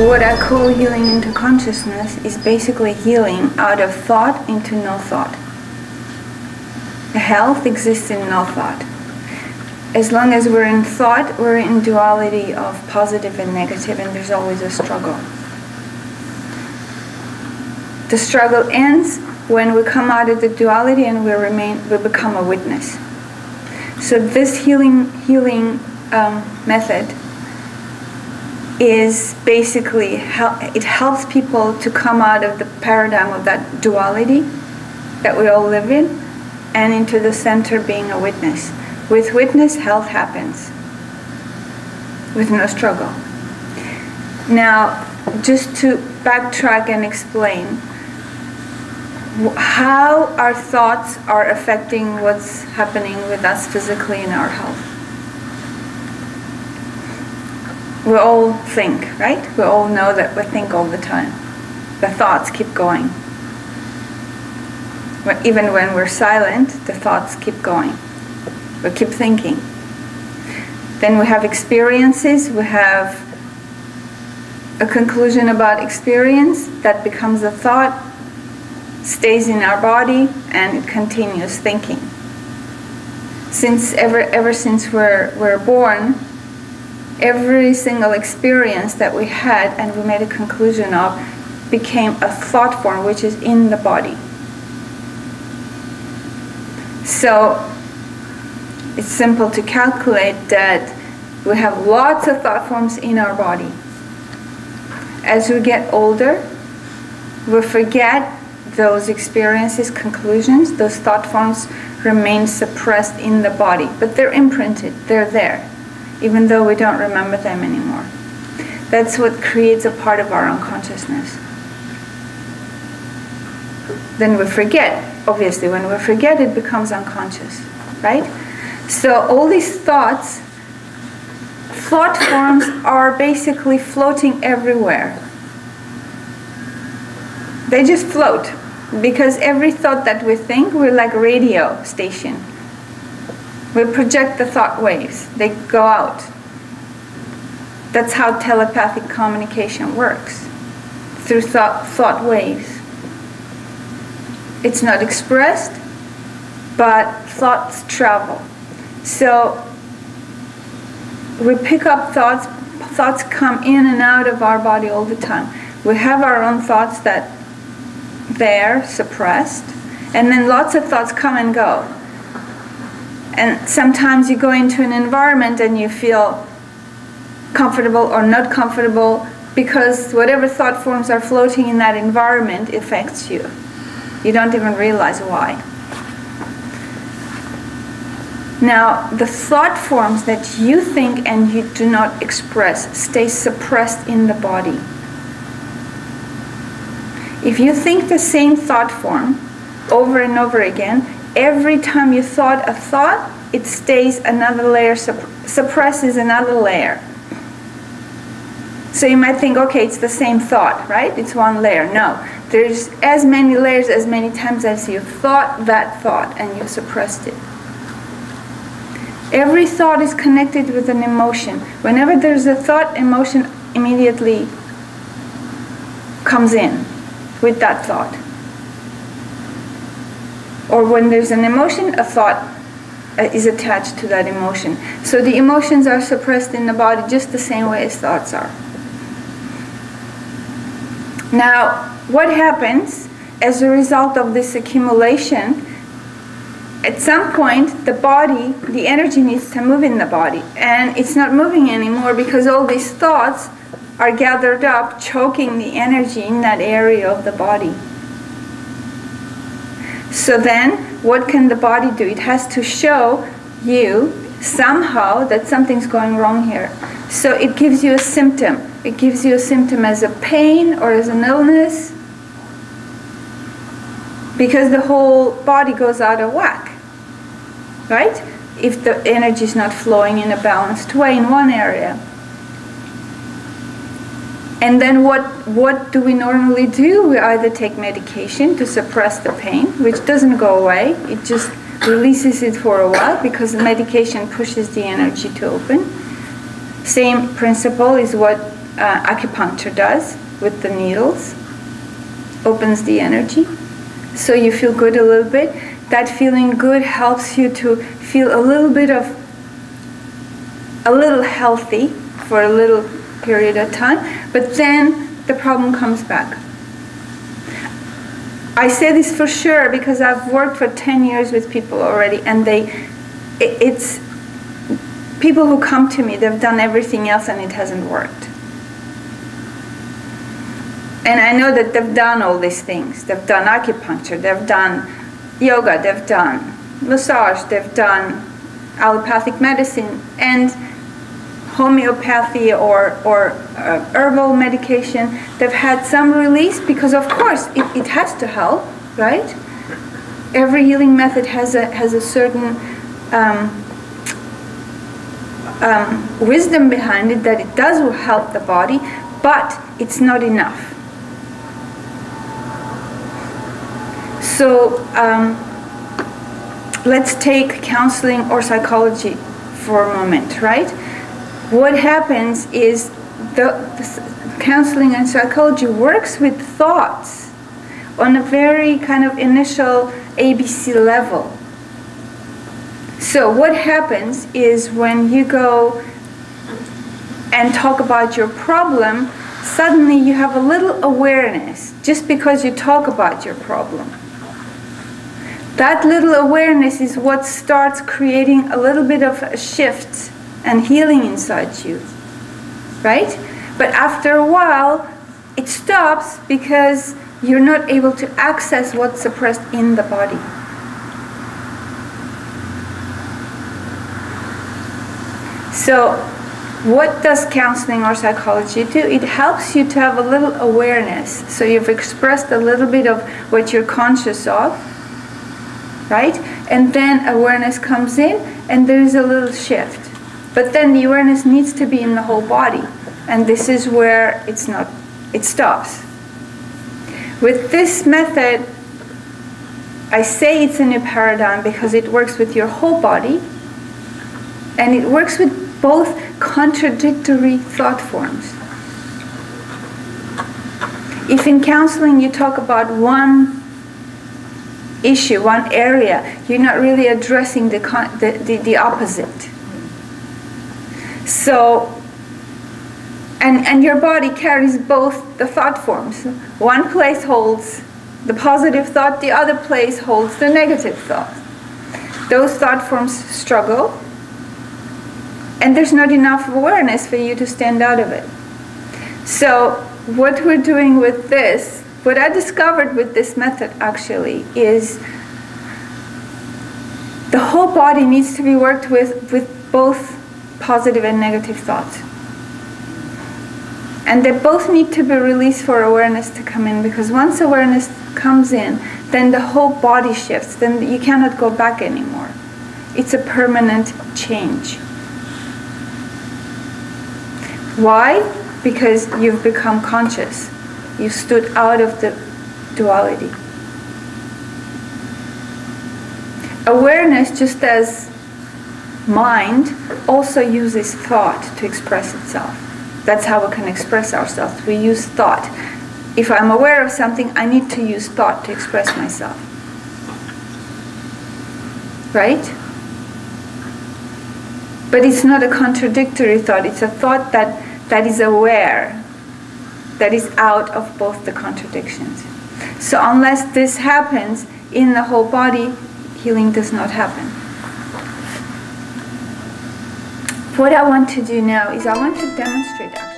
What I call healing into consciousness is basically healing out of thought into no thought. Health exists in no thought. As long as we're in thought, we're in duality of positive and negative, and there's always a struggle. The struggle ends when we come out of the duality and we become a witness. So this healing method is basically, it helps people to come out of the paradigm of that duality that we all live in and into the center being a witness. With witness, health happens with no struggle. Now, just to backtrack and explain how our thoughts are affecting what's happening with us physically in our health. We all think, right? We all know that we think all the time. The thoughts keep going. Even when we're silent, the thoughts keep going. We keep thinking. Then we have experiences. We have a conclusion about experience that becomes a thought, stays in our body, and it continues thinking. Ever since we're born, every single experience that we had and we made a conclusion of became a thought form which is in the body. So it's simple to calculate that we have lots of thought forms in our body. As we get older, we forget those experiences, conclusions. Those thought forms remain suppressed in the body, but they're imprinted, they're there, even though we don't remember them anymore. That's what creates a part of our unconsciousness. Then we forget. Obviously, when we forget, it becomes unconscious, right? So all these thought forms are basically floating everywhere. They just float, because every thought that we think, we're like a radio station. We project the thought waves. They go out. That's how telepathic communication works, through thought waves. It's not expressed, but thoughts travel. So we pick up thoughts. Thoughts come in and out of our body all the time. We have our own thoughts that they're suppressed, and then lots of thoughts come and go. And sometimes you go into an environment and you feel comfortable or not comfortable because whatever thought forms are floating in that environment affects you. You don't even realize why. Now, the thought forms that you think and you do not express stay suppressed in the body. If you think the same thought form over and over again, every time you thought a thought, it stays another layer, suppresses another layer. So you might think, okay, it's the same thought, right? It's one layer. No, there's as many layers as many times as you thought that thought and you suppressed it. Every thought is connected with an emotion. Whenever there's a thought, emotion immediately comes in with that thought. Or when there's an emotion, a thought is attached to that emotion. So the emotions are suppressed in the body just the same way as thoughts are. Now, what happens as a result of this accumulation? At some point, the body, the energy needs to move in the body. And it's not moving anymore because all these thoughts are gathered up, choking the energy in that area of the body. So then, what can the body do? It has to show you somehow that something's going wrong here. So it gives you a symptom. It gives you a symptom as a pain or as an illness, because the whole body goes out of whack, right? If the energy is not flowing in a balanced way in one area. And then what do we normally do? We either take medication to suppress the pain, which doesn't go away. It just releases it for a while because the medication pushes the energy to open. Same principle is what acupuncture does with the needles. Opens the energy. So you feel good a little bit. That feeling good helps you to feel a little healthy for a little period of time, but then the problem comes back. I say this for sure because I've worked for 10 years with people already, and it's people who come to me, they've done everything else and it hasn't worked. And I know that they've done all these things. They've done acupuncture, they've done yoga, they've done massage, they've done allopathic medicine, and homeopathy or herbal medication. They've had some release because, of course, it has to help, right? Every healing method has a certain wisdom behind it, that it does help the body, but it's not enough. So let's take counseling or psychology for a moment, right? What happens is the counseling and psychology works with thoughts on a very kind of initial ABC level. So what happens is when you go and talk about your problem, suddenly you have a little awareness just because you talk about your problem. That little awareness is what starts creating a little bit of a shift and healing inside you, right? But after a while, it stops because you're not able to access what's suppressed in the body. So what does counseling or psychology do? It helps you to have a little awareness. So you've expressed a little bit of what you're conscious of, right? And then awareness comes in and there's a little shift. But then the awareness needs to be in the whole body. And this is where it stops. With this method, I say it's a new paradigm because it works with your whole body. And it works with both contradictory thought forms. If in counseling you talk about one issue, one area, you're not really addressing the opposite. So, and your body carries both the thought forms. One place holds the positive thought, the other place holds the negative thought. Those thought forms struggle, and there's not enough awareness for you to stand out of it. So what we're doing with this, what I discovered with this method actually, is the whole body needs to be worked with both positive and negative thoughts. And they both need to be released for awareness to come in, because once awareness comes in, then the whole body shifts, then you cannot go back anymore. It's a permanent change. Why? Because you've become conscious. You stood out of the duality. Awareness, just as mind, also uses thought to express itself. That's how we can express ourselves. We use thought. If I'm aware of something, I need to use thought to express myself. Right? But it's not a contradictory thought. It's a thought that is aware, that is out of both the contradictions. So unless this happens in the whole body, healing does not happen. What I want to do now is I want to demonstrate actually.